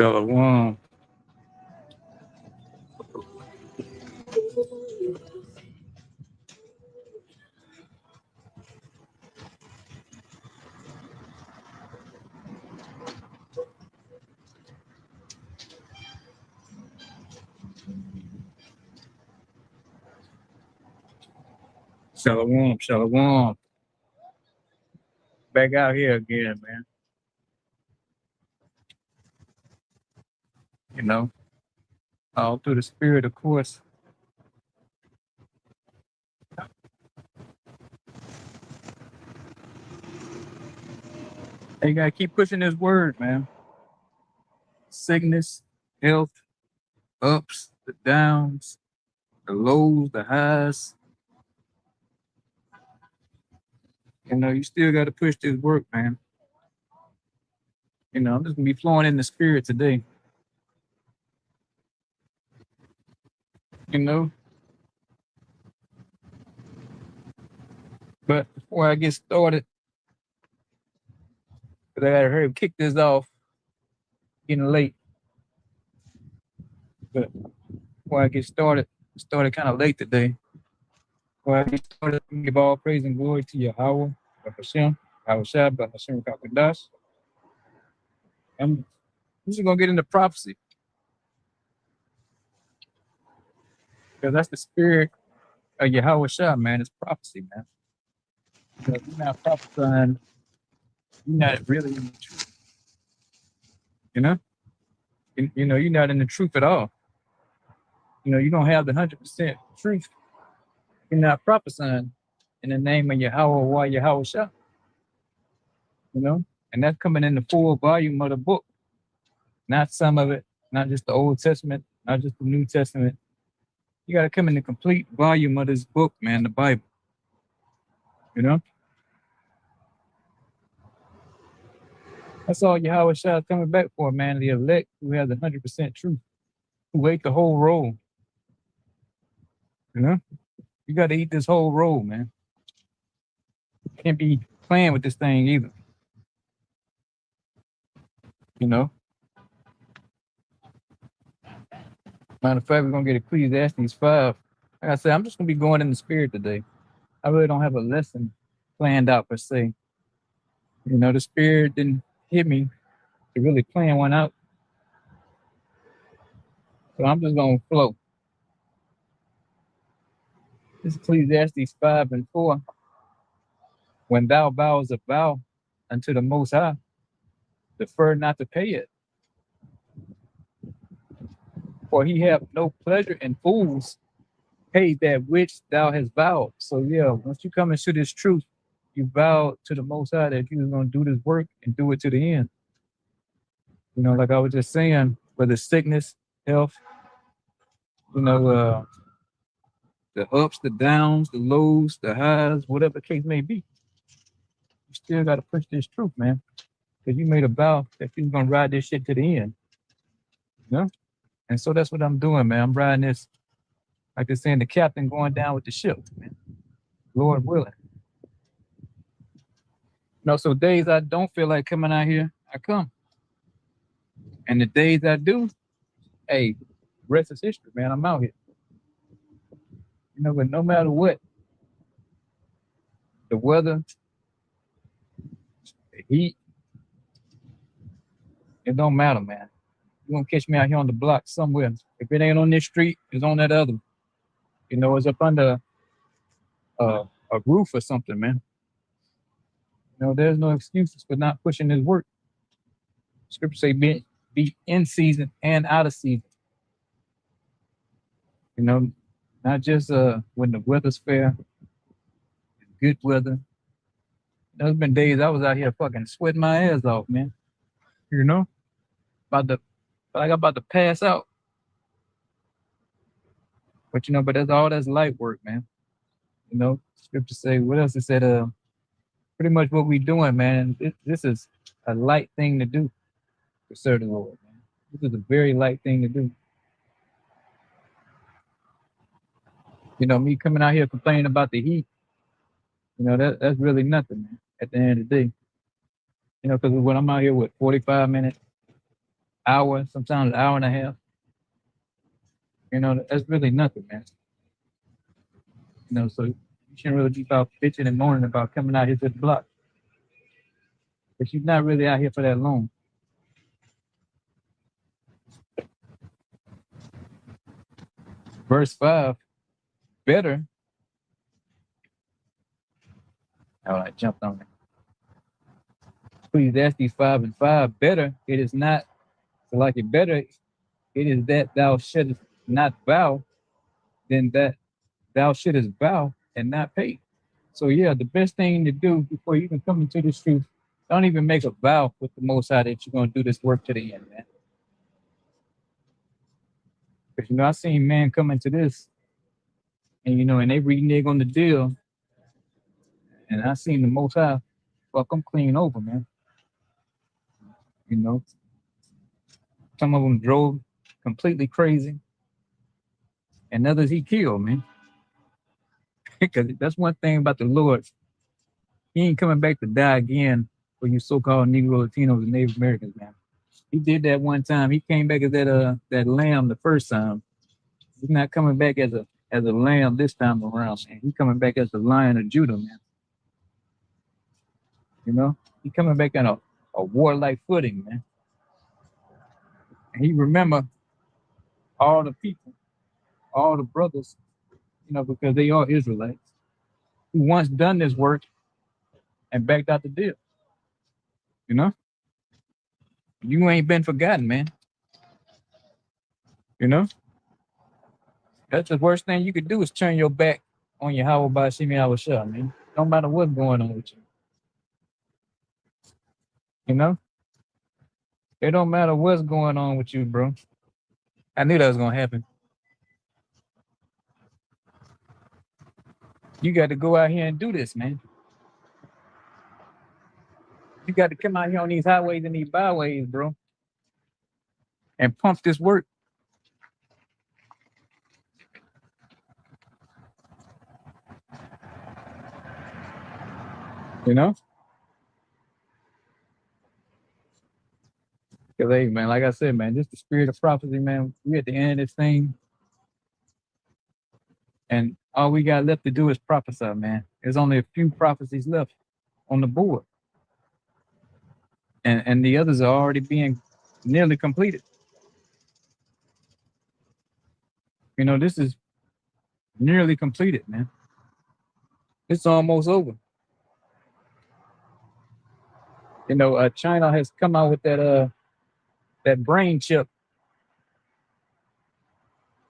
Shalom. Shalom. Shalom. Back out here again, man. You know, all through the spirit, of course. You gotta keep pushing this word, man. Sickness, health, ups, the downs, the lows, the highs. You know, you still gotta push this work, man. You know, I'm just gonna be flowing in the spirit today. You know, but before I get started, 'cause I gotta hurry up, kick this off. Getting late, but before I get started kind of late today. Before I get started, give all praise and glory to Yahweh, Hashem, Yahushua, Hashem Kakadash. I'm just gonna get into prophecy because that's the spirit of Yahushua, man. It's prophecy, man. Because you're not prophesying, you're not really in the truth. You know, you know, you're not in the truth at all. You know, you don't have the 100% truth. You're not prophesying in the name of Yahweh, Yahushua. You know, and that's coming in the full volume of the book, not some of it, not just the Old Testament, not just the New Testament. You got to come in the complete volume of this book, man, the Bible. You know, that's all Yahweh Shah coming back for, man. The elect who have the 100% truth, who ate the whole roll. You know, you got to eat this whole roll, man. Can't be playing with this thing either. You know. Matter of fact, we're gonna get Ecclesiastes 5. Like I said, I'm just gonna be going in the spirit today. I really don't have a lesson planned out per se. You know, the spirit didn't hit me to really plan one out. So I'm just gonna flow. This is Ecclesiastes 5 and 4. When thou vows a vow unto the Most High, defer not to pay it. For he have no pleasure in fools, pay that which thou hast vowed. So yeah, once you come into this truth, you vow to the Most High that you was gonna do this work and do it to the end. You know, like I was just saying, whether sickness, health, you know, the ups, the downs, the lows, the highs, whatever the case may be, you still got to push this truth, man. Because you made a vow that you're going to ride this shit to the end. You know? And so that's what I'm doing, man. I'm riding this, like they're saying, the captain going down with the ship, man. Lord willing. You know, so days I don't feel like coming out here, I come. And the days I do, hey, rest is history, man. I'm out here. You know, but no matter what, the weather, the heat, it don't matter, man. You're gonna catch me out here on the block somewhere. If it ain't on this street, it's on that other. You know, it's up under a roof or something, man. You know, there's no excuses for not pushing this work. Scripture say be in season and out of season. You know, not just when the weather's fair, good weather. There's been days I was out here fucking sweating my ass off, man. You know, about to pass out. But you know, but that's light work, man. You know, scripture say, what else it said? Pretty much what we doing, man. This is a light thing to do to serve the Lord, man. This is a very light thing to do. You know, me coming out here complaining about the heat, you know, that's really nothing, man, at the end of the day. You know, because when I'm out here with 45 minutes, hour, sometimes an hour and a half. You know, that's really nothing, man. You know, so you shouldn't really be out bitching and moaning about coming out here to the block. But you're not really out here for that long. Verse 5, better. Oh, I jumped on it. Ecclesiastes 5 and 5, better. It is not, so like it better, it is that thou shouldest not vow than that thou shouldest vow and not pay. So yeah, the best thing to do before you even come into this truth, don't even make a vow with the Most High that you're gonna do this work to the end, man. Because you know, I seen man come into this, and you know, and they renege on the deal, and I seen the Most High fuck them clean over, man. You know, some of them drove completely crazy, and others he killed, man. Because that's one thing about the Lord. He ain't coming back to die again for you so-called Negro, Latinos, and Native Americans, man. He did that one time. He came back as that lamb the first time. He's not coming back as a lamb this time around, man. He's coming back as the Lion of Judah, man. You know, he coming back on a warlike footing, man. And he remember all the people, all the brothers, you know, because they are Israelites who once done this work and backed out the deal. You know, you ain't been forgotten, man. You know, that's the worst thing you could do is turn your back on your Yahweh by Shemi Awashah, man. No matter what's going on with you. You know, it don't matter what's going on with you, bro. I knew that was gonna happen. You got to go out here and do this, man. You got to come out here on these highways and these byways, bro, and pump this work. You know? Because, hey, man, like I said, man, just the spirit of prophecy, man. We at the end of this thing, and all we got left to do is prophesy, man. There's only a few prophecies left on the board, and the others are already being nearly completed. You know, this is nearly completed, man. It's almost over. You know, China has come out with that brain chip.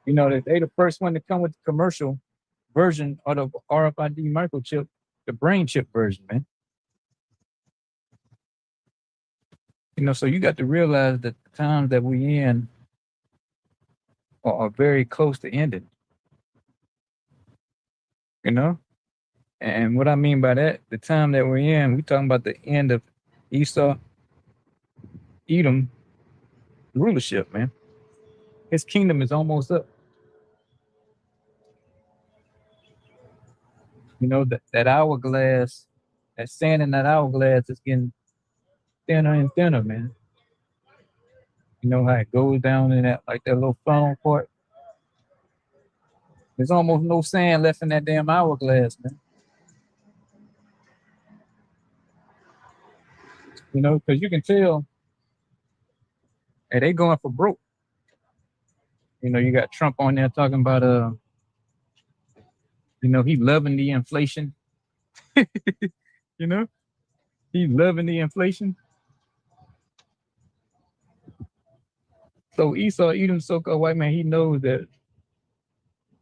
You know, they the first one to come with the commercial version of the RFID microchip, the brain chip version, man. You know, so you got to realize that the times that we in are very close to ending. You know? And what I mean by that, the time that we're in, we talking about the end of Esau, Edom rulership, man. His kingdom is almost up. You know, that hourglass, that sand in that hourglass is getting thinner and thinner, man. You know how it goes down in that, like that little funnel part? There's almost no sand left in that damn hourglass, man. You know, because you can tell, hey, they going for broke. You know, you got Trump on there talking about, you know, he loving the inflation. You know, he loving the inflation. So Esau, Edom, so-called white man, he knows that,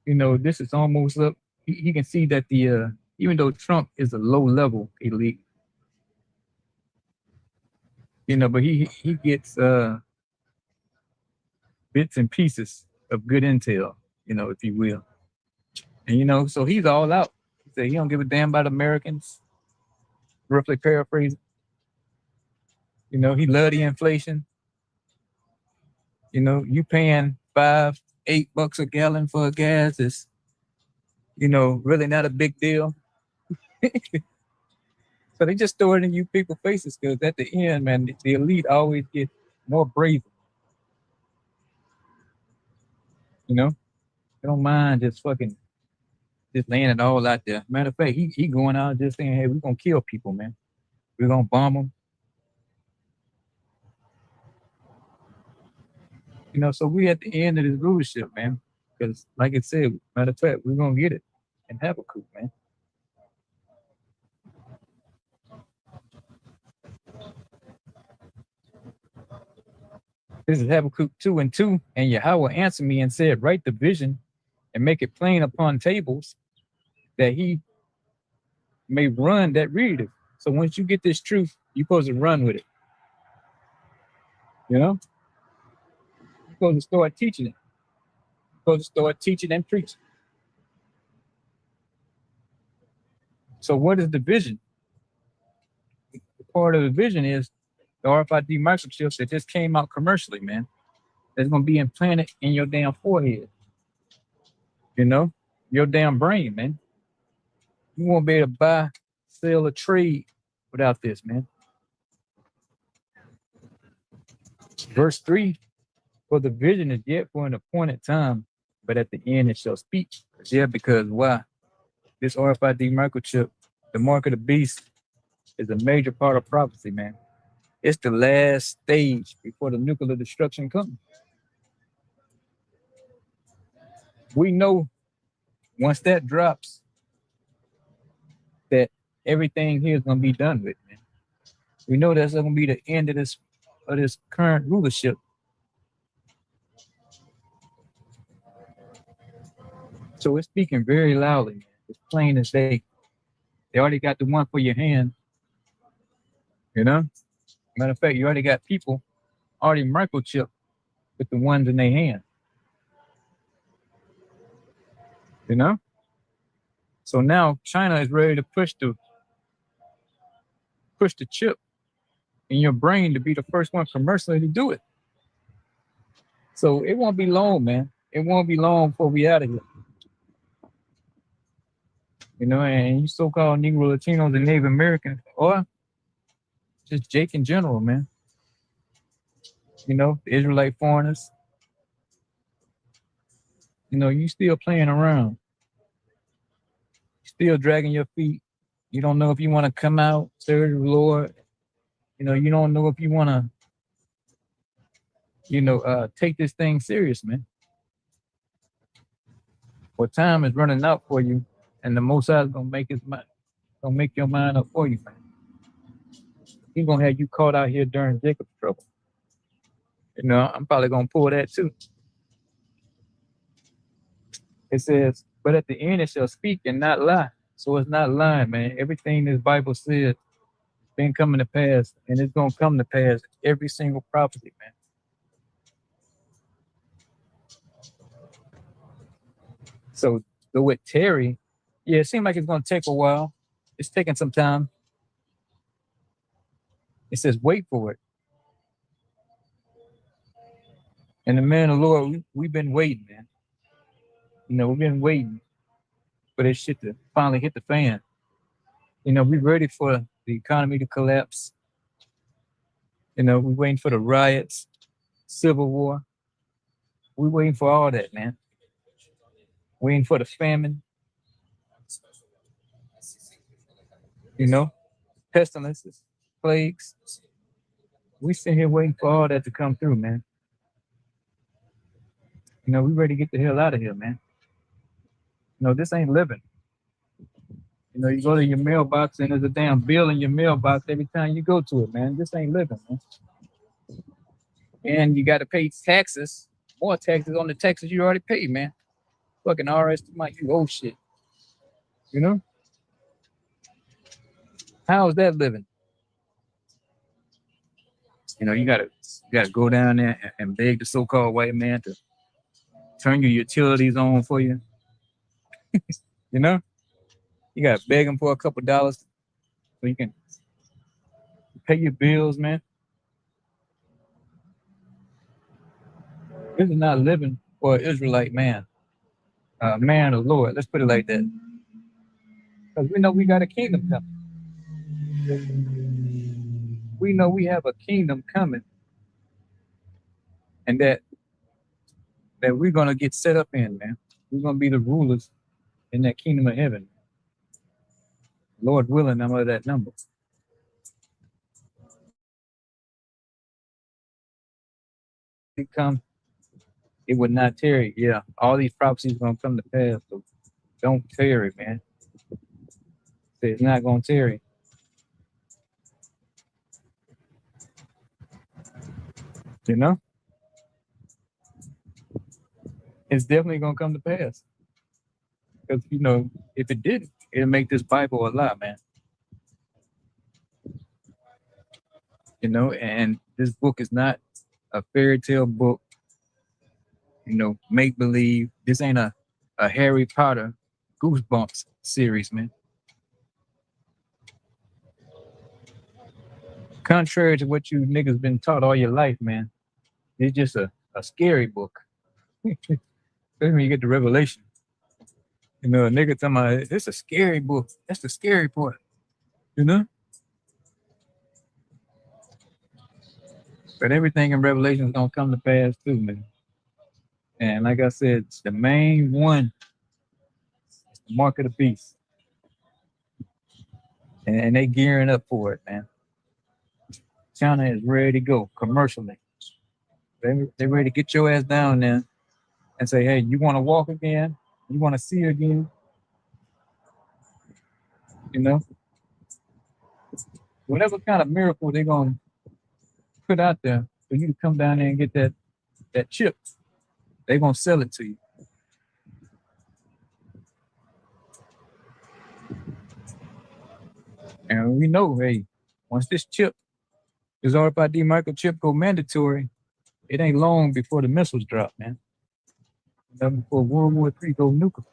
you know, this is almost up. He can see that the even though Trump is a low-level elite, you know, but he gets bits and pieces of good intel, you know, if you will. And you know, so he's all out. He said he don't give a damn about Americans. Roughly paraphrasing. You know, he love the inflation. You know, you paying $5, $8 a gallon for gas is, you know, really not a big deal. So they just throw it in you people's faces because at the end, man, the elite always get more brazen. You know, they don't mind just fucking just laying it all out there. Matter of fact, he going out just saying, hey, we're gonna kill people, man. We're gonna bomb them. You know, so we at the end of this rulership, man. Because like I said, matter of fact, we're gonna get it in Habakkuk, man. This is Habakkuk 2 and 2. And Yahweh answered me and said, write the vision and make it plain upon tables that he may run that read it. So once you get this truth, you're supposed to run with it. You know, you're supposed to start teaching it. You're supposed to start teaching and preaching. So what is the vision? Part of the vision is the RFID microchips that just came out commercially, man. That's gonna be implanted in your damn forehead. You know, your damn brain, man. You won't be able to buy, sell, or trade without this, man. Verse 3, for the vision is yet for an appointed time, but at the end it shall speak. Yeah, because why? This RFID microchip, the mark of the beast, is a major part of prophecy, man. It's the last stage before the nuclear destruction comes. We know once that drops, that everything here is gonna be done with, man. We know that's gonna be the end of this current rulership. So it's speaking very loudly, man. It's plain as day. They already got the one for your hand, you know. Matter of fact, you already got people already microchip with the ones in their hand, you know. So now China is ready to push the chip in your brain to be the first one commercially to do it. So it won't be long, man. It won't be long before we out of here. You know, and you so-called Negro Latinos and Native Americans, or just Jake in general, man. You know, the Israelite foreigners, you know, you still playing around, still dragging your feet. You don't know if you want to come out, serve the Lord. You know, you don't know if you want to, take this thing serious, man. Well, time is running out for you, and the Most High is gonna make your mind up for you, man. He's gonna have you caught out here during Jacob's trouble. You know, I'm probably gonna pull that too. It says, but at the end it shall speak and not lie. So it's not lying, man. Everything this Bible says been coming to pass, and it's gonna come to pass. Every single prophecy, man. So with Terry, yeah, it seems like it's gonna take a while. It's taking some time. It says wait for it. And the man of the Lord, we've been waiting, man. You know, we've been waiting for this shit to finally hit the fan. You know, we're ready for the economy to collapse. You know, we're waiting for the riots, civil war. We're waiting for all that, man. Waiting for the famine, you know, pestilences, plagues. We sit here waiting for all that to come through, man. You know, we ready to get the hell out of here, man. You know, this ain't living. You know, you go to your mailbox and there's a damn bill in your mailbox every time you go to it, man. This ain't living, man. And you got to pay taxes, more taxes on the taxes you already paid, man. Fucking RS, you owe shit. You know? How is that living? You know, you gotta go down there and beg the so-called white man to turn your utilities on for you. You know, you gotta beg him for a couple dollars so you can pay your bills, man. This is not living for an Israelite man, man of the Lord. Let's put it like that, because we know we got a kingdom coming. We know we have a kingdom coming, and that that we're gonna get set up in, man. We're gonna be the rulers in that kingdom of heaven. Lord willing, I'm of that number. It come, it would not tarry. Yeah, all these prophecies gonna come to pass. So don't tarry, man. It's not gonna tarry. You know, it's definitely gonna come to pass. Because if it didn't, it'll make this Bible a lie, man. And this book is not a fairy tale book. Make believe. This ain't a Harry Potter Goosebumps series, man. Contrary to what you niggas been taught all your life, man, it's just a scary book. Especially when you get to Revelation. A nigga talking about it's a scary book. That's the scary part. But everything in Revelation is gonna come to pass too, man. And like I said, the main one is the mark of the beast. And they gearing up for it, man. China is ready to go commercially. They ready to get your ass down there and say, hey, you want to walk again? You want to see again? Whatever kind of miracle they're going to put out there for you to come down there and get that chip, they're going to sell it to you. And we know, hey, once this chip, this RFID microchip go mandatory, it ain't long before the missiles drop, man. Before World War III go nuclear.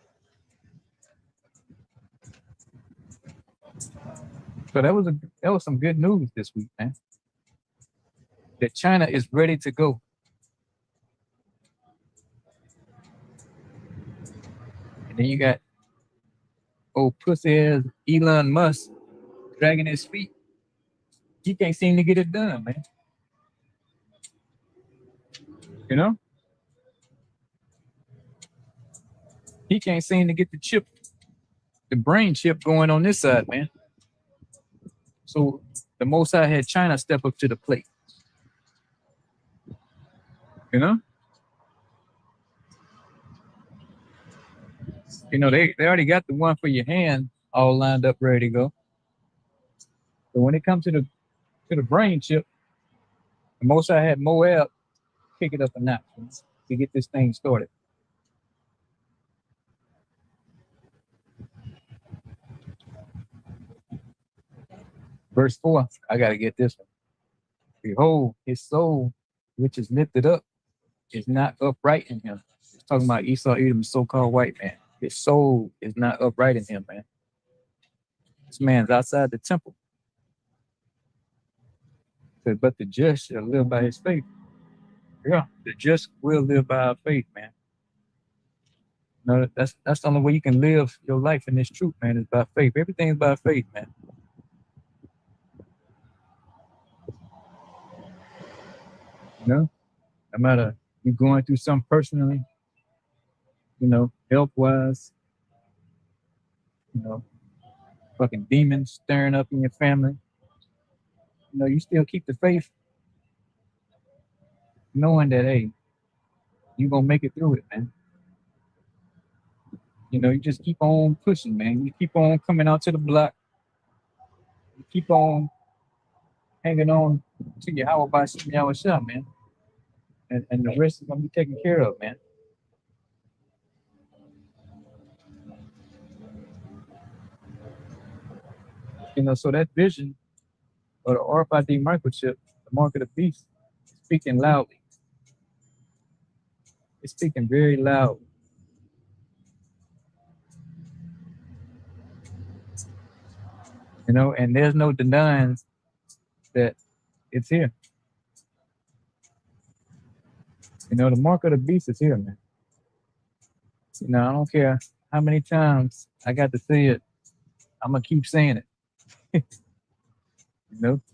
So that was some good news this week, man. That China is ready to go. And then you got old pussy ass Elon Musk dragging his feet. He can't seem to get it done, man. He can't seem to get the brain chip going on this side, man. So the Most High had China step up to the plate. They already got the one for your hand all lined up, ready to go. But when it comes to the brain chip, the Most High had Moab pick it up a notch to get this thing started. Verse 4, I gotta get this one. Behold, his soul, which is lifted up, is not upright in him. It's talking about Esau, Edom, so-called white man. His soul is not upright in him, man. This man's outside the temple. Said, but the just shall live by his faith. Yeah, the just will live by our faith, man. That's the only way you can live your life in this truth, man, is by faith. Everything's by faith, man. No matter you going through something personally, health-wise, fucking demons stirring up in your family, you still keep the faith, knowing that, hey, you gonna make it through it, man. You just keep on pushing, man. You keep on coming out to the block. You keep on hanging on to your how about your shot, man. And the rest is gonna be taken care of, man. So that vision of the RFID microchip, the mark of the beast, speaking loudly. It's speaking very loud. And there's no denying that it's here. The mark of the beast is here, man. I don't care how many times I got to say it, I'm gonna keep saying it.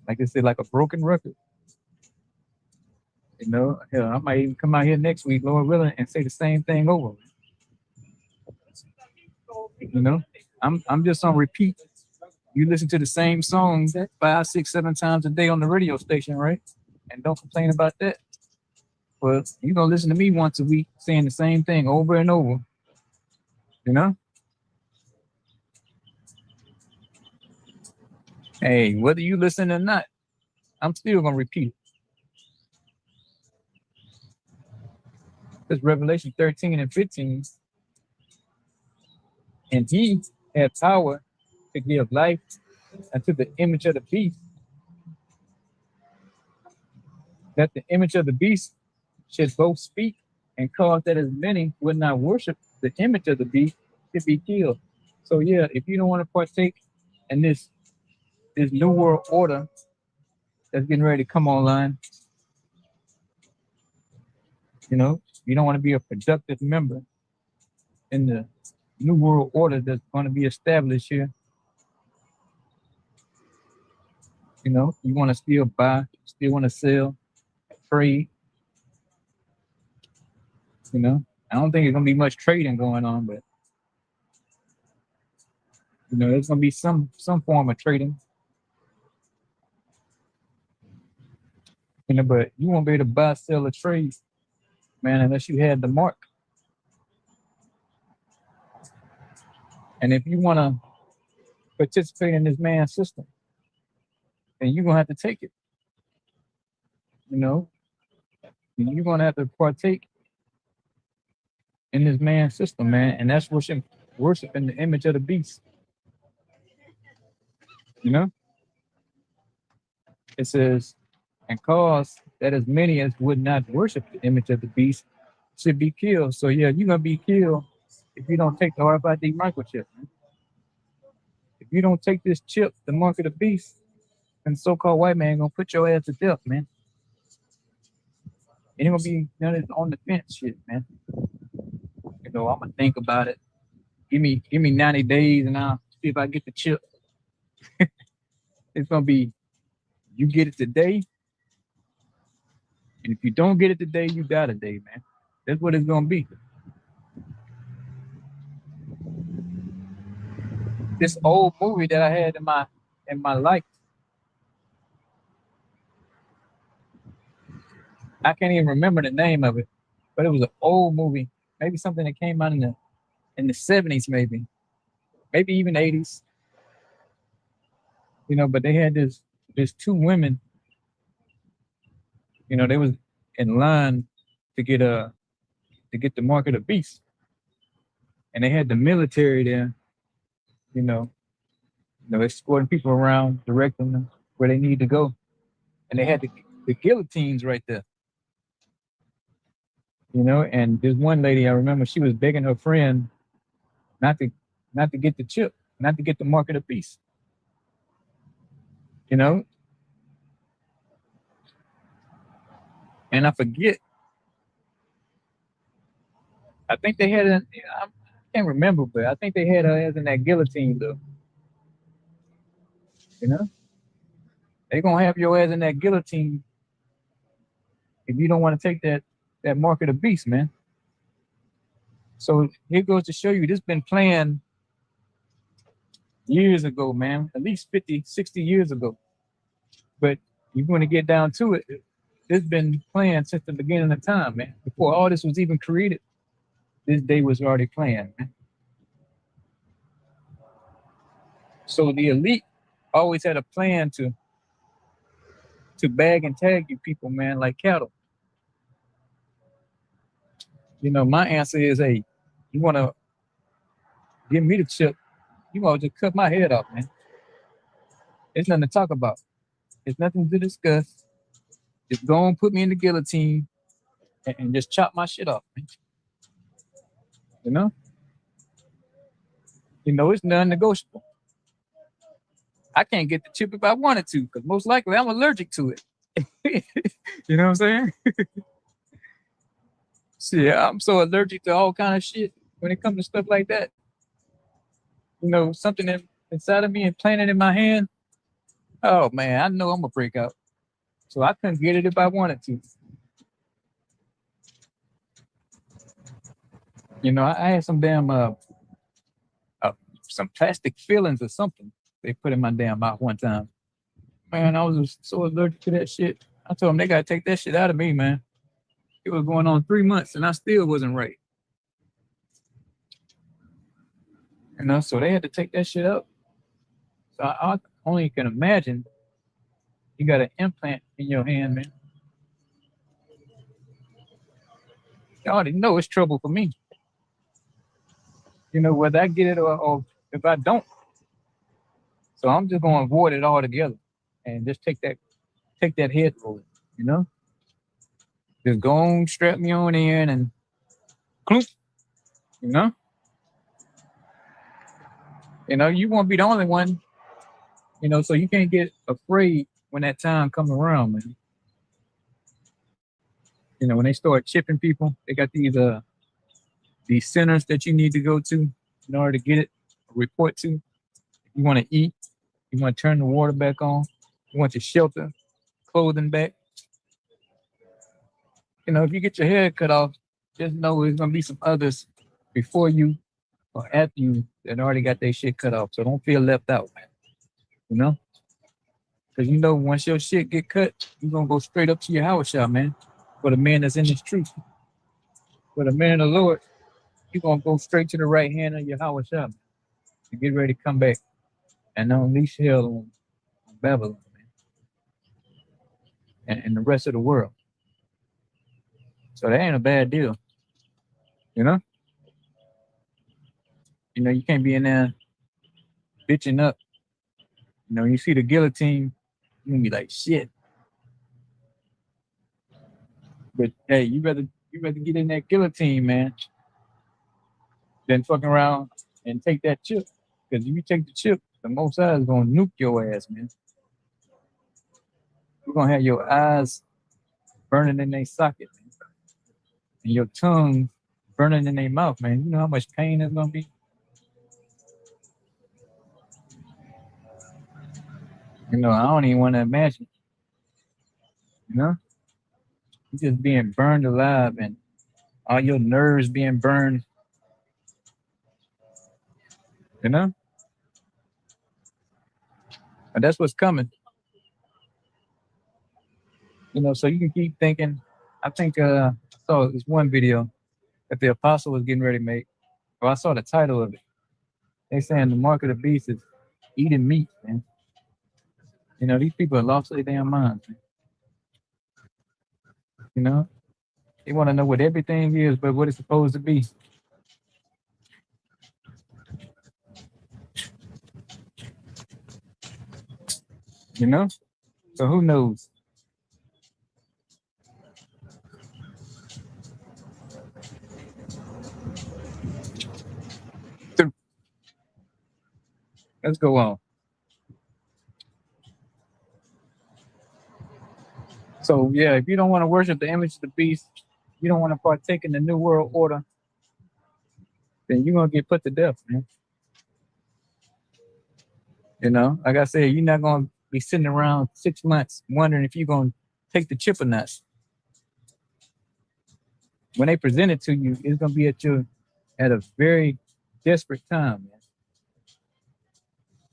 Like I said, like a broken record. You know, hell, I might even come out here next week, Lord willing, and say the same thing over. You know, I'm just on repeat. You listen to the same songs 5, 6, 7 times a day on the radio station, right? And don't complain about that. Well, you gonna listen to me once a week saying the same thing over and over. You know, hey, whether you listen or not, I'm still gonna repeat it. Because Revelation 13 and 15, and he had power to give life unto the image of the beast, that the image of the beast should both speak and cause that as many would not worship the image of the beast to be killed. So yeah, if you don't want to partake in this new world order that's getting ready to come online, you know, you don't want to be a productive member in the new world order that's going to be established here. You know, you want to still buy, still want to sell, trade. You know, I don't think it's gonna be much trading going on, but you know, there's gonna be some form of trading. You know, but you won't be able to buy, sell, or trade, man, unless you had the mark. And if you want to participate in this man's system, then you're gonna have to take it. You know, you're gonna have to partake in this man's system, man, and that's worshiping the image of the beast. You know, it says, and cause that as many as would not worship the image of the beast should be killed. So yeah, you're gonna be killed if you don't take the RFID microchip. Man. If you don't take this chip, the mark of the beast, and so-called white man gonna put your ass to death, man. It ain't gonna be none of this on the fence shit, man. You know, I'm gonna think about it. Give me 90 days and I'll see if I get the chip. It's gonna be you get it today. And if you don't get it today, you die today, man. That's what it's gonna be. This old movie that I had in my life, I can't even remember the name of it, but it was an old movie, maybe something that came out in the 70s, maybe even 80s. You know, but they had this two women. You know, they was in line to get the mark of the beast, and they had the military there. You know, escorting people around, directing them where they need to go, and they had the guillotines right there. You know, and there's one lady I remember she was begging her friend not to get the chip, not to get the mark of the beast. You know, and I forget. I think they had I can't remember, but I think they had her as in that guillotine though. You know, they gonna have your ass in that guillotine if you don't want to take that mark of the beast, man. So here goes to show you this been planned years ago, man, at least 50, 60 years ago. But you're going to get down to it. It's been planned since the beginning of time, man. Before all this was even created, this day was already planned, man. So the elite always had a plan to bag and tag you people, man, like cattle. You know, my answer is, hey, you want to give me the chip, you want to just cut my head off, man. It's nothing to talk about. It's nothing to discuss. Just go and put me in the guillotine and just chop my shit off, man. You know? You know, it's non-negotiable. I can't get the chip if I wanted to, because most likely I'm allergic to it. You know what I'm saying? See, I'm so allergic to all kind of shit when it comes to stuff like that. You know, something inside of me and planted in my hand. Oh man, I know I'm gonna break out. So I couldn't get it if I wanted to. You know, I had some damn uh some plastic fillings or something they put in my damn mouth one time. Man, I was just so allergic to that shit. I told them they gotta take that shit out of me, man. It was going on 3 months and I still wasn't right. You know, so they had to take that shit up. So I only can imagine you got an implant in your hand, man. You already know it's trouble for me. You know, whether I get it or if I don't. So I'm just gonna avoid it altogether and just take that head for it, you know? Just go on, strap me on in and clunk, you know? You know, you won't be the only one, you know, so you can't get afraid when that time comes around, man. You know, when they start chipping people, they got these centers that you need to go to in order to get it, report to. You want to eat, you want to turn the water back on, you want your shelter, clothing back. You know, if you get your hair cut off, just know there's gonna be some others before you or after you that already got their shit cut off. So don't feel left out, man. You know? Because you know once your shit get cut, you're gonna go straight up to your house shop, man. For the man that's in this truth. For the man of the Lord, you're gonna go straight to the right hand of your house shop and get ready to come back and unleash hell on Babylon, man, and the rest of the world. So that ain't a bad deal, you know? You know, you can't be in there bitching up. You know, you see the guillotine, you gonna be like, shit. But hey, you rather get in that guillotine, man, than fucking around and take that chip. Because if you take the chip, the Most High is gonna nuke your ass, man. You're gonna have your eyes burning in their socket, man, and your tongue burning in their mouth, man. You know how much pain it's gonna be. You know, I don't even want to imagine. You know, you just being burned alive and all your nerves being burned. You know, and that's what's coming. You know, so you can keep thinking. I think I saw this one video that the apostle was getting ready to make. Well, I saw the title of it. They saying the mark of the beast is eating meat, man. You know, these people are lost their damn minds, man. You know, they want to know what everything is, but what it's supposed to be. You know, so who knows? So, let's go on. So yeah, if you don't want to worship the image of the beast, you don't want to partake in the new world order, then you're gonna get put to death, man. You know, like I said, you're not gonna be sitting around 6 months wondering if you're gonna take the chip or not. When they present it to you, it's gonna be at a very desperate time, man.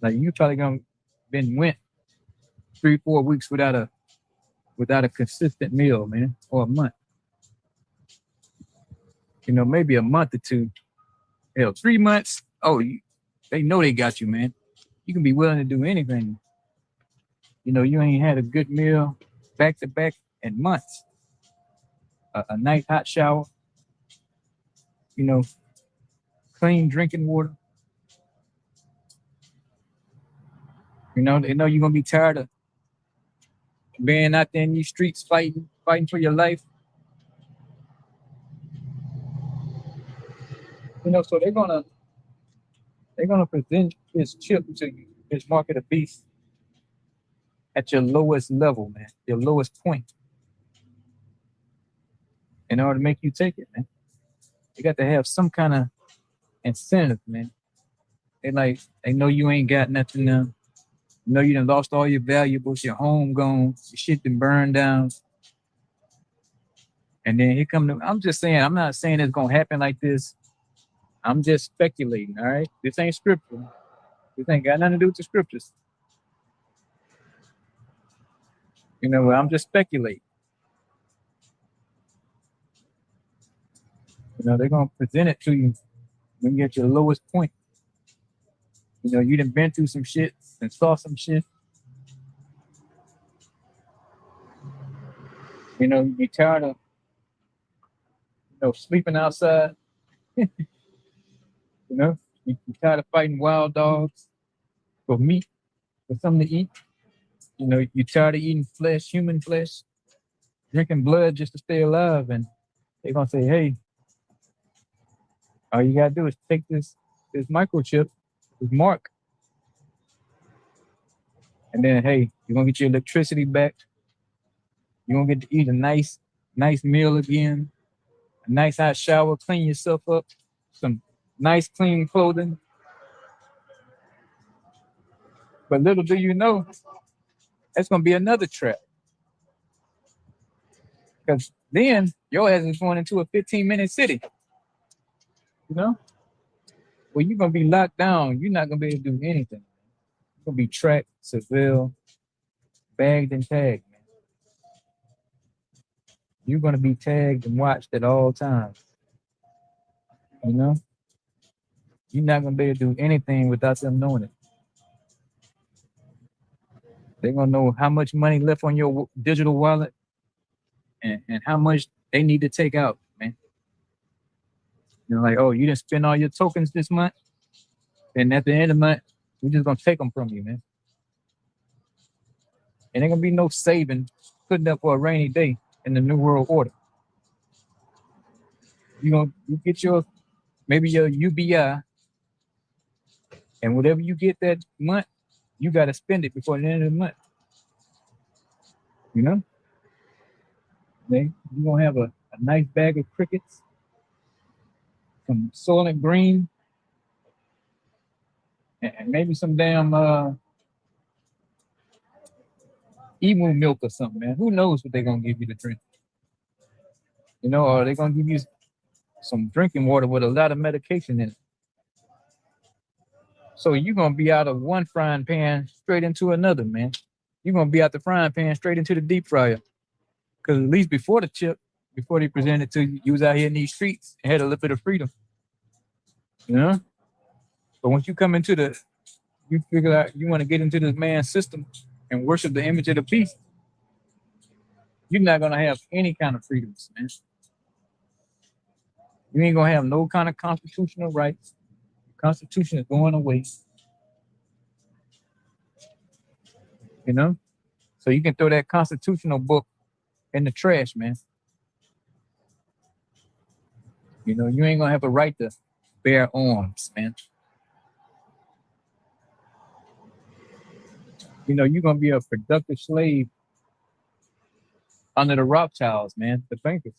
Like you probably gonna went 3-4 weeks without a consistent meal, man, or a month. You know, maybe a month or two. Hell, 3 months. Oh, they know they got you, man. You can be willing to do anything. You know, you ain't had a good meal back to back in months. A nice hot shower. You know, clean drinking water. You know, they know you're gonna be tired of being out there in these streets fighting for your life. You know, so they're gonna present this chip to you, this mark of the beast, at your lowest level, man, your lowest point, in order to make you take it, man. You got to have some kind of incentive, man. They know you ain't got nothing now. You know you done lost all your valuables, your home gone, your shit done burned down. And then here come I'm just saying, I'm not saying it's gonna happen like this, I'm just speculating, all right? This ain't scripture. This ain't got nothing to do with the scriptures. You know, I'm just speculating. You know, they're gonna present it to you when you get your lowest point. You know, you done been through some shit and saw some shit. You know, you be tired of sleeping outside. You know, you tired of fighting wild dogs for meat, for something to eat. You know, you tired of eating flesh, human flesh, drinking blood just to stay alive. And they're gonna say, hey, all you gotta do is take this microchip, this mark, and then hey, you're gonna get your electricity back. You're gonna get to eat a nice meal again, a nice hot shower, clean yourself up, some nice clean clothing. But little do you know, that's gonna be another trap. Because then your ass is going into a 15-minute city, you know? Well, you're gonna be locked down. You're not gonna be able to do anything. You're gonna be tracked, surveilled, bagged and tagged, man. You're gonna be tagged and watched at all times. You know? You're not gonna be able to do anything without them knowing it. They're gonna know how much money left on your digital wallet and how much they need to take out, man. You're like, oh, you didn't spend all your tokens this month, and at the end of the month, we're just gonna take them from you, man. And ain't gonna be no saving, putting up for a rainy day in the new world order. You get your maybe your UBI, and whatever you get that month, you gotta spend it before the end of the month. You know, you're gonna have a nice bag of crickets, some Soylent Green, and maybe some damn emu milk or something, man. Who knows what they're gonna give you to drink? You know, or they're gonna give you some drinking water with a lot of medication in it. So you're gonna be out of one frying pan straight into another, man. You're gonna be out the frying pan straight into the deep fryer. Because at least before the chip, before they presented it to you, you was out here in these streets and had a little bit of freedom. You know? But once you come into you figure out you want to get into this man's system and worship the image of the beast, you're not gonna have any kind of freedoms, man. You ain't gonna have no kind of constitutional rights. The Constitution is going away. You know? So you can throw that constitutional book in the trash, man. You know, you ain't gonna have a right to bear arms, man. You know, you're gonna be a productive slave under the Rothschilds, man, the bankers.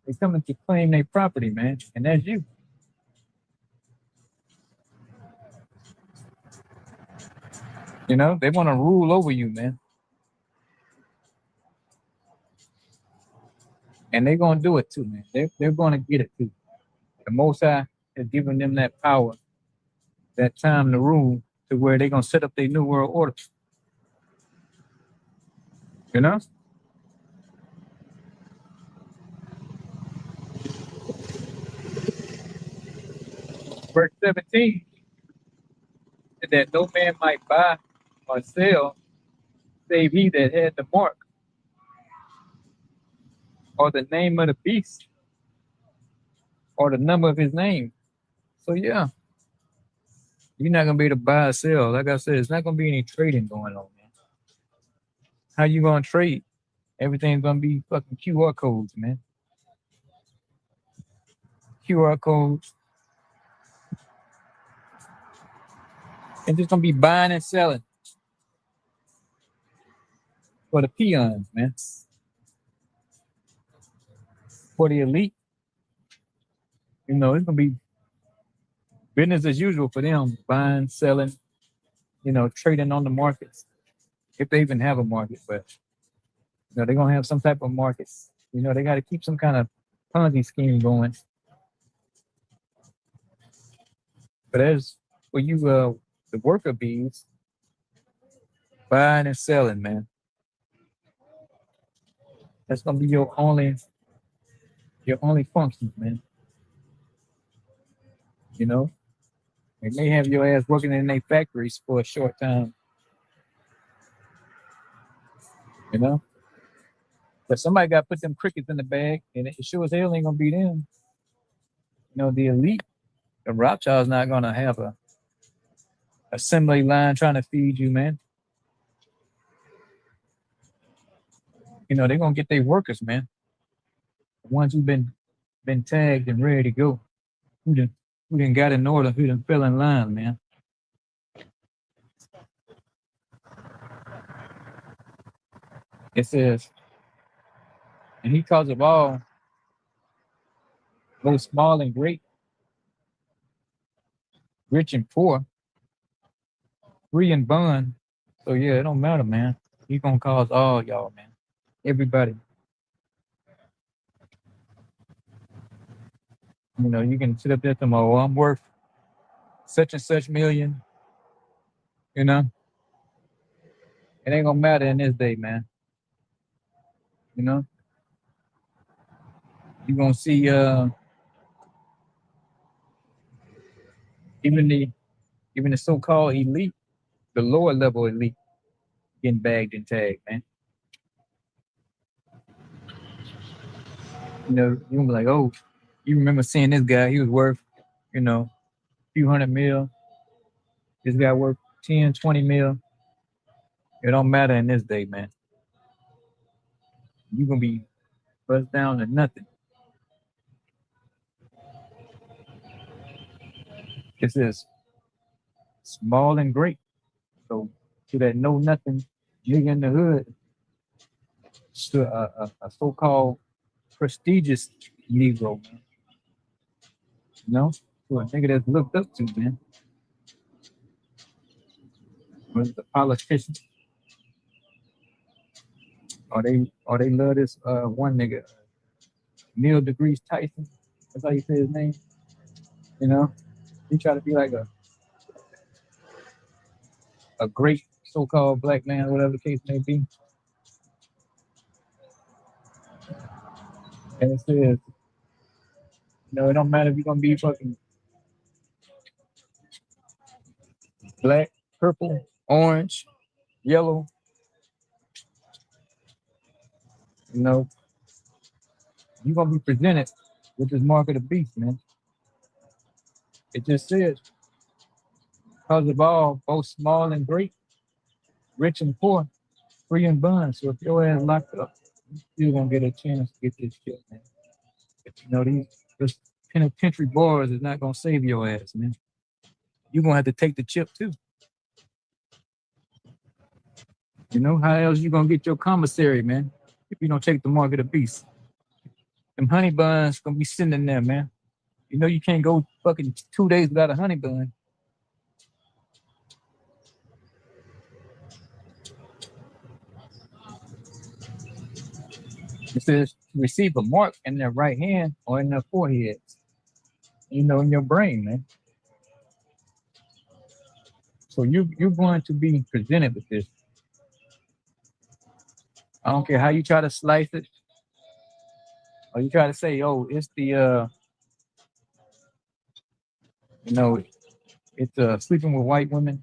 They coming to claim their property, man, and that's you. You know, they want to rule over you, man. And they're gonna do it too, man. They're gonna get it too. The Most High has given them that power, that time to rule, to where they're gonna set up their new world order. You know? Verse 17 said that no man might buy or sell save he that had the mark or the name of the beast or the number of his name. So yeah, you're not gonna be able to buy or sell. Like I said, it's not gonna be any trading going on, man. How you gonna trade? Everything's gonna be fucking QR codes, man. QR codes. And just gonna be buying and selling for the peons, man. For the elite, you know, it's gonna be business as usual for them, buying, selling, you know, trading on the markets. If they even have a market, but you know, they're gonna have some type of market. You know, they gotta keep some kind of Ponzi scheme going. But as for you, the worker bees, buying and selling, man, that's gonna be your only function, man. You know, they may have your ass working in their factories for a short time, you know, but somebody got to put them crickets in the bag, and it sure as hell ain't gonna be them. You know, the elite, the Rothschild's not gonna have a assembly line trying to feed you, man. You know, they're gonna get their workers, man. The ones who've been tagged and ready to go. Who done who done got in order, who done fell in line, man. It says, and he calls of all, both small and great, rich and poor, free and bond. So yeah, it don't matter, man. He gonna cause all y'all, man. Everybody. You know, you can sit up there tomorrow. I'm worth such and such million. You know, it ain't gonna matter in this day, man. You know, you gonna see even the even the so-called elite, the lower level elite, getting bagged and tagged, man. You know, you gonna be like, oh, you remember seeing this guy? He was worth, a few hundred mil. This guy worth 10, 20 mil. It don't matter in this day, man. You gonna be bust down to nothing. This is small and great. So to that know nothing nigga in the hood, to a so-called prestigious Negro, man. You know, to a nigga that's looked up to, man. Whether it's a politician or they love this one nigga, Neil deGrasse Tyson. That's how you say his name. You know, he try to be like a great so-called black man, whatever the case may be. And it says, it don't matter if you're gonna be fucking black, purple, orange, yellow, you know, you're gonna be presented with this mark of the beast, man. It just says, because of all, both small and great, rich and poor, free and bond. So if your ass locked up, you're gonna get a chance to get this shit, man. But this penitentiary bars is not gonna save your ass, man. You're gonna have to take the chip too. You know, how else you gonna get your commissary, man, if you don't take the mark of the beast? Them honey buns gonna be sitting in there, man. You know you can't go fucking 2 days without a honey bun. It says receive a mark in their right hand or in their foreheads. In your brain, man. So you're going to be presented with this. I don't care how you try to slice it, or you try to say, oh, it's the it's sleeping with white women.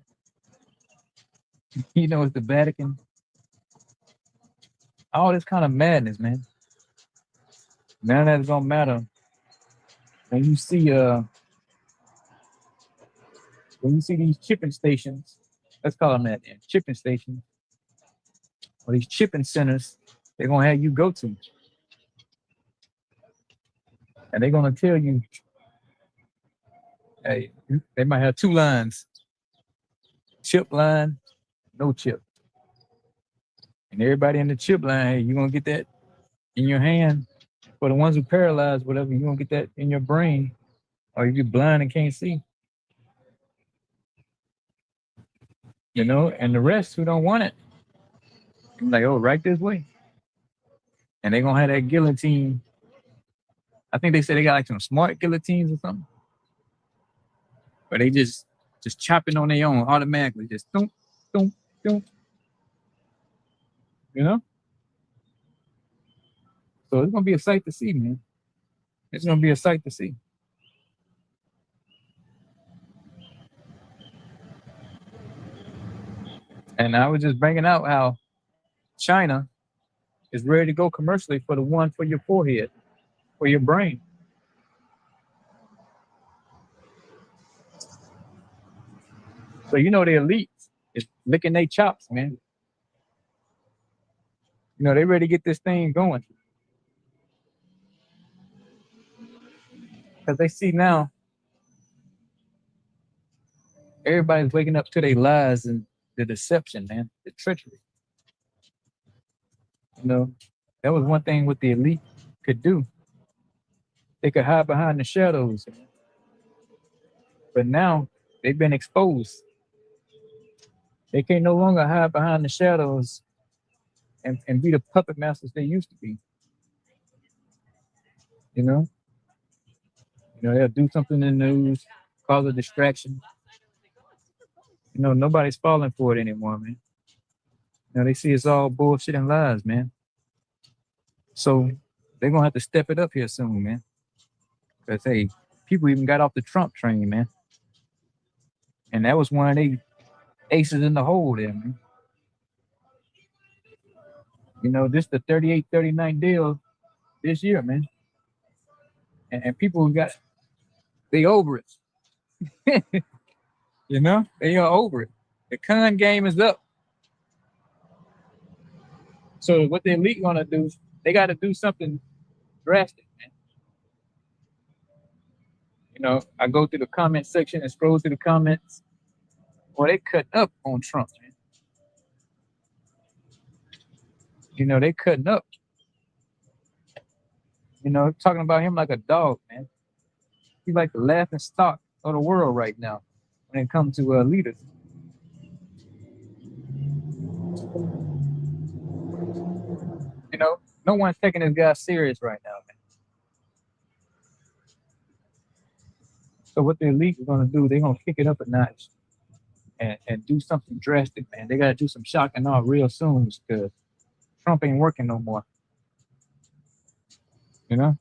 It's the Vatican. All this kind of madness, man. None of that's gonna matter when you see these chipping stations. Let's call them that, chipping stations, or these chipping centers. They're gonna have you go to, and they're gonna tell you, hey, they might have two lines: chip line, no chip. And everybody in the chip line, hey, you're gonna get that in your hand. For the ones who paralyzed, whatever, you're gonna get that in your brain, or you're blind and can't see. And the rest who don't want it, I'm like, oh, right this way. And they're gonna have that guillotine. I think they said they got like some smart guillotines or something. But they just chopping on their own automatically, just don't, don't, you know. So it's gonna be a sight to see, man. It's gonna be a sight to see. And I was just bringing out how China is ready to go commercially for the one for your forehead, for your brain. So you know the elite is licking their chops, man. You know they ready to get this thing going because they see now everybody's waking up to their lies and the deception, man, the treachery. You know that was one thing what the elite could do. They could hide behind the shadows, but now they've been exposed. They can no longer hide behind the shadows and be the puppet masters they used to be. You know, they'll do something in the news, cause a distraction. You know, nobody's falling for it anymore, man. You know, they see it's all bullshit and lies, man. So they're gonna have to step it up here soon, man. Cause hey, people even got off the Trump train, man. And that was one of the aces in the hole there, man. You know, this the 38-39 deal this year, man. And people got they over it. You know, they are over it. The con game is up. So what the elite gonna do? They got to do something drastic, man. You know, I go through the comment section and scroll through the comments. Well, they cut up on Trump, man. You know, they cutting up. You know, talking about him like a dog, man. He's like the laughing stock of the world right now when it comes to leaders. You know, no one's taking this guy serious right now, man. So what the elite are gonna do? They're gonna kick it up a notch and do something drastic, man. They gotta do some shock and awe real soon because Trump ain't working no more. You know.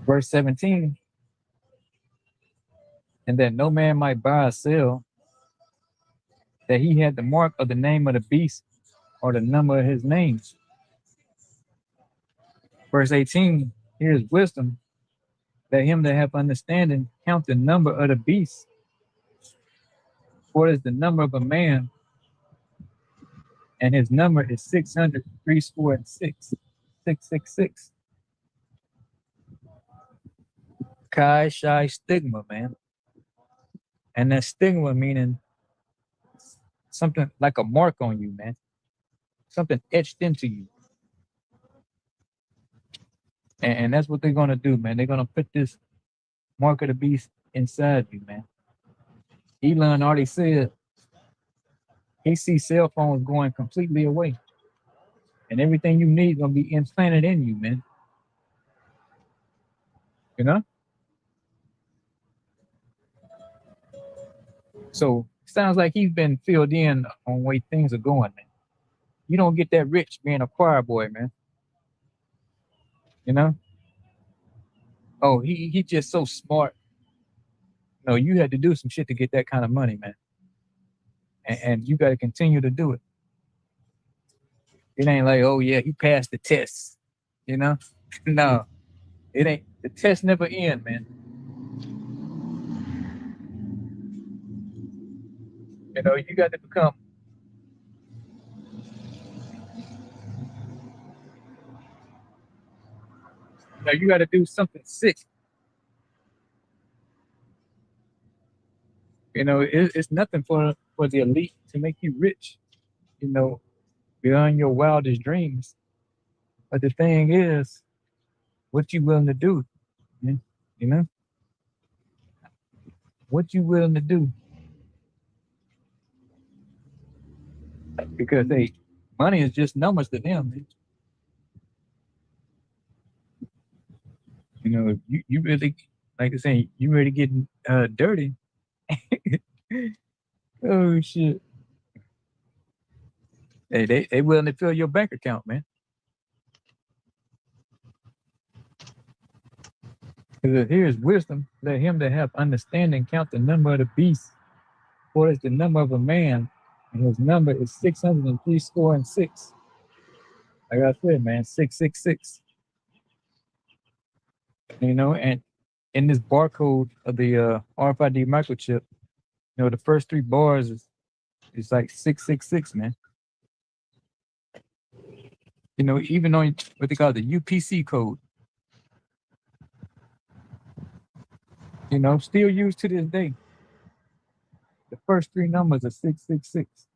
Verse 17, and that no man might buy or sell, that he had the mark of the name of the beast or the number of his names. Verse 18, here's wisdom, that him that have understanding count the number of the beast. What is the number of a man? And his number is 666. 666. Chi Shai stigma, man. And that stigma meaning something like a mark on you, man. Something etched into you. And that's what they're gonna do, man. They're gonna put this mark of the beast inside you, man. Elon already said he sees cell phones going completely away. And everything you need is gonna be implanted in you, man. You know? So sounds like he's been filled in on way things are going, man. You don't get that rich being a choir boy, man. You know? Oh, he just so smart. No, you had to do some shit to get that kind of money, man. And you got to continue to do it. It ain't like, oh yeah, he passed the test. You know? No, it ain't. The test never end, man. You know, you got to become. You know, you got to do something sick. You know, it's nothing for the elite to make you rich. You know, beyond your wildest dreams. But the thing is, what you willing to do? Man? You know, what you willing to do? Because hey, money is just numbers to them. Man. You know, if you really, like I say, you ready getting dirty. Oh shit. Hey, they willing to fill your bank account, man. Because here is wisdom, let him that have understanding count the number of the beast, for it's the number of a man, and his number is 603 score and six. Like I said, man, 666. You know, and in this barcode of the RFID microchip, you know, the first three bars is like 666, man. You know, even on what they call the UPC code, you know, still used to this day. The first three numbers are 666.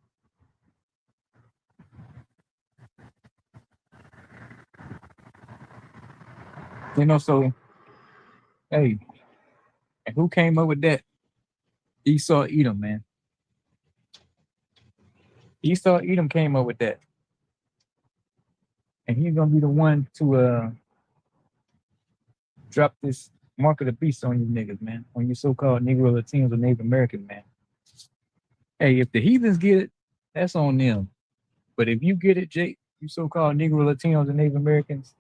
You know, so hey, and who came up with that? Esau Edom, man. Esau Edom came up with that. And he's gonna be the one to drop this mark of the beast on you niggas, man. On you so-called Negro Latinos or Native American, man. Hey, if the heathens get it, that's on them. But if you get it, Jake, you so-called Negro Latinos and Native Americans,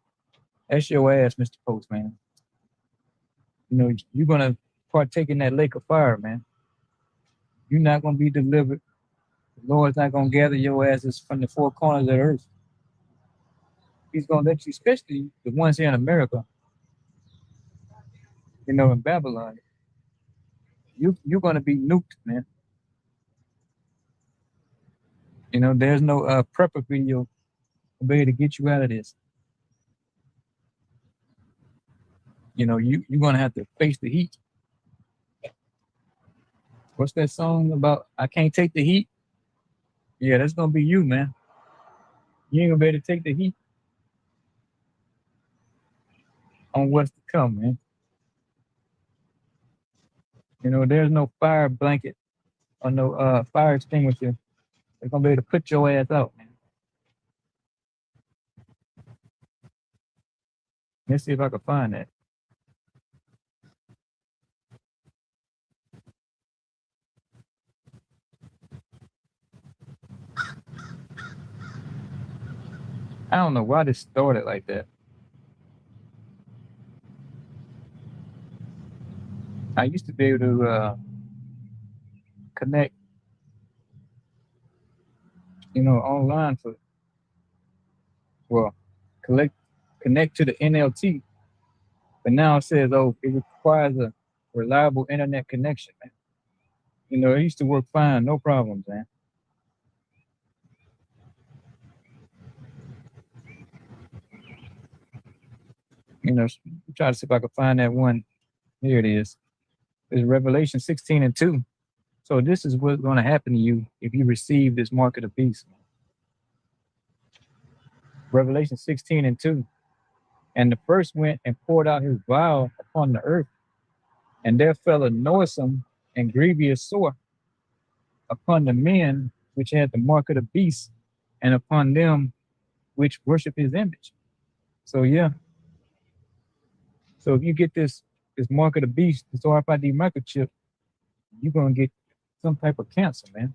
that's your ass, Mr. Postman. You know, you're gonna partake in that lake of fire, man. You're not gonna be delivered. The Lord's not gonna gather your asses from the four corners of the earth. He's gonna let you, especially the ones here in America, you know, in Babylon. You're gonna be nuked, man. You know, there's no prepper video ability to get you out of this. You know, you're gonna have to face the heat. What's that song about? I can't take the heat. Yeah, that's gonna be you, man. You ain't gonna be able to take the heat on what's to come, man. You know, there's no fire blanket or no fire extinguisher that's gonna be able to put your ass out, man. Let's see if I can find that. I don't know why this started like that. I used to be able to connect, you know, online for well, connect to the NLT, but now it says, oh, it requires a reliable internet connection, man. You know, it used to work fine, no problems, man. You know, try to see if I can find that one. Here it is. It's Revelation 16 and 2. So this is what's going to happen to you if you receive this mark of the beast. Revelation 16 and 2. And the first went and poured out his vial upon the earth, and there fell a noisome and grievous sore upon the men which had the mark of the beast, and upon them which worship his image. So yeah. So if you get this mark of the beast, this RFID microchip, you're gonna get some type of cancer, man.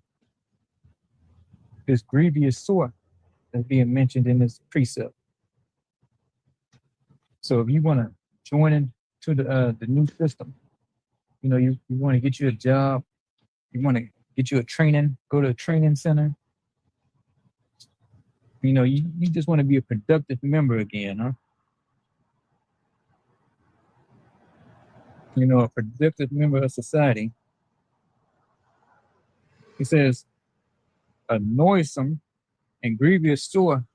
This grievous sore that's being mentioned in this precept. So if you want to join into the new system, you know, you want to get you a job, you want to get you a training, go to a training center. You know, you just want to be a productive member again, huh? You know, a productive member of society. He says, a noisome and grievous sore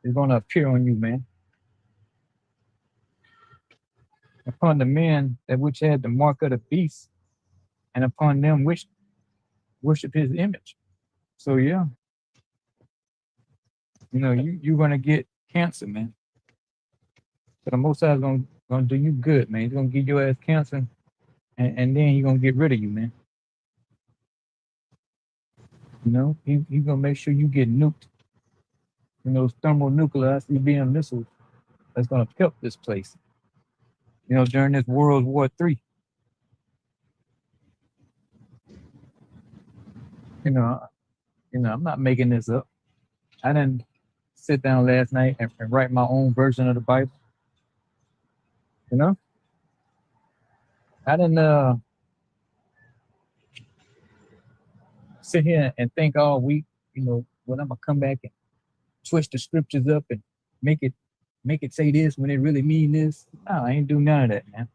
is going to appear on you, man. Upon the men that which had the mark of the beast, and upon them which worship his image. So yeah, you know, you're gonna get cancer, man. But the Most High is gonna do you good, man. He's gonna give your ass cancer, and then he's gonna get rid of you, man. You know, he's gonna make sure you get nuked. You know, those thermonuclear ICBM missiles that's gonna pelt this place. during this World War III. You know, I'm not making this up. I didn't sit down last night and write my own version of the Bible. You know, I didn't sit here and think all week. When I'm gonna come back and twist the scriptures up and make it say this when it really mean this. No, I ain't do none of that, man.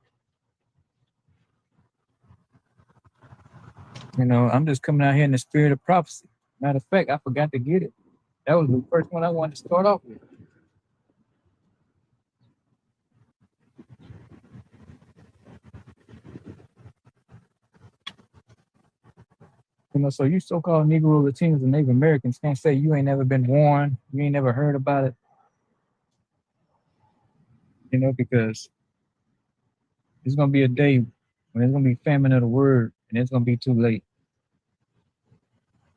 I'm just coming out here in the spirit of prophecy. Matter of fact, I forgot to get it. That was the first one I wanted to start off with. So you so-called Negro Latinos and Native Americans can't say you ain't never been warned, you ain't never heard about it, because it's gonna be a day when it's gonna be famine of the word, and it's gonna be too late.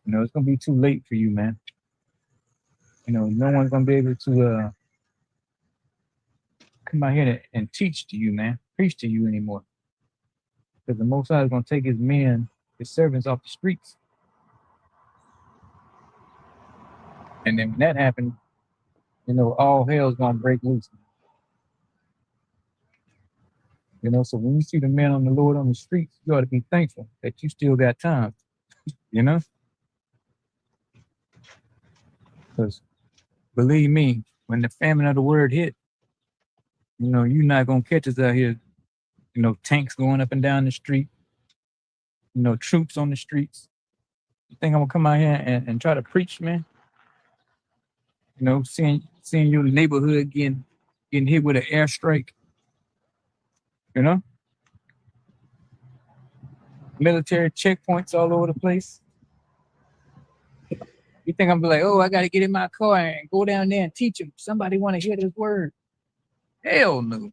It's gonna be too late for you, man. No one's gonna be able to come out here and teach to you, man, preach to you anymore. Because the Most High is gonna take his men, his servants off the streets. And then when that happens, all hell's gonna break loose. So when you see the men on the Lord on the streets, you ought to be thankful that you still got time. Because believe me, when the famine of the word hit, you're not gonna catch us out here, tanks going up and down the street, troops on the streets. You think I'm gonna come out here and try to preach, man? Seeing your neighborhood getting hit with an airstrike, military checkpoints all over the place. You think I'm be like, oh, I got to get in my car and go down there and teach them? Somebody want to hear this word? Hell no.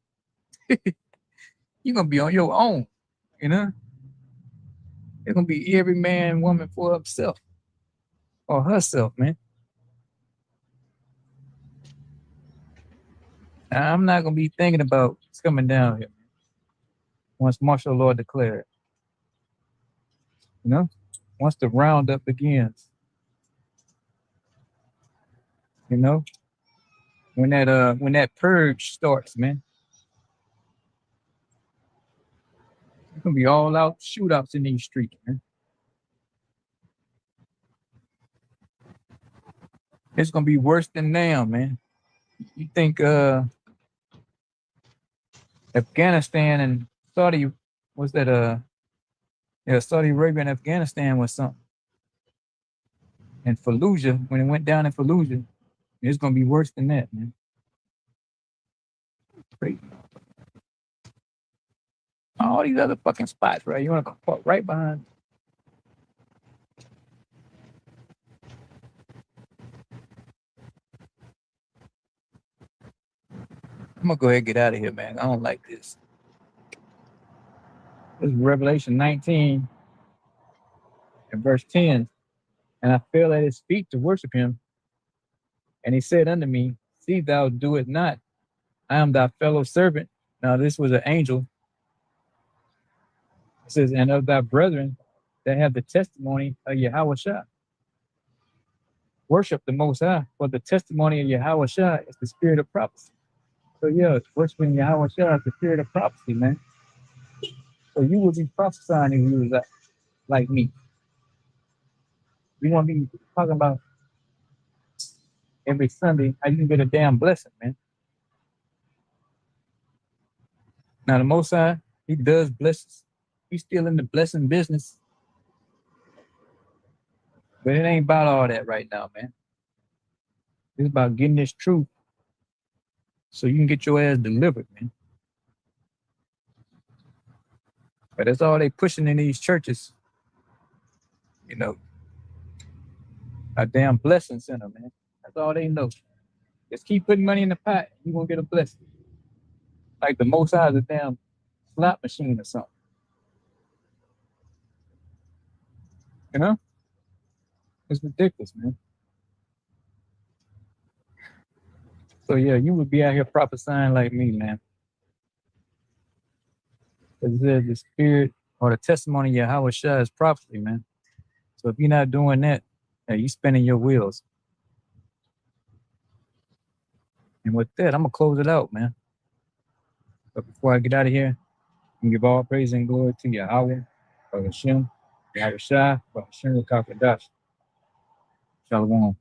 You're going to be on your own, It's going to be every man, woman for himself or herself, man. I'm not going to be thinking about coming down here once martial law declared. Once the roundup begins. When that purge starts, man. It's gonna be all out shootouts in these streets, man. It's gonna be worse than now, man. You think Afghanistan and Saudi was that Saudi Arabia and Afghanistan was something. And Fallujah, when it went down in Fallujah, it's gonna be worse than that, man. Great. All these other fucking spots, right? You wanna go park right behind. I'm gonna go ahead and get out of here, man. I don't like this. This is Revelation 19 and verse 10. And I fell at his feet to worship him. And he said unto me, see thou do it not. I am thy fellow servant. Now this was an angel. It says, and of thy brethren that have the testimony of Yahushua. Worship the Most High, for the testimony of Yahushua is the spirit of prophecy. So yeah, worshiping Yahushua is the spirit of prophecy, man. So you will be prophesying if you was like me. We want to be talking about every Sunday how you can get a damn blessing, man. Now the Most High, he does bless. He's still in the blessing business. But it ain't about all that right now, man. It's about getting this truth so you can get your ass delivered, man. But that's all they pushing in these churches. A damn blessing center, man. That's all they know. Just keep putting money in the pot, you're gonna get a blessing. Like the Most High is a damn slot machine or something. It's ridiculous, man. So yeah, you would be out here prophesying like me, man. Because it says the spirit or the testimony of Yahweh Shah is prophecy, man. So if you're not doing that, hey, you spinning your wheels. And with that, I'm gonna close it out, man. But before I get out of here, I'm gonna give all praise and glory to Yahweh, Hashem, Yahweh Shah, Hashem Kakadash. Shalom.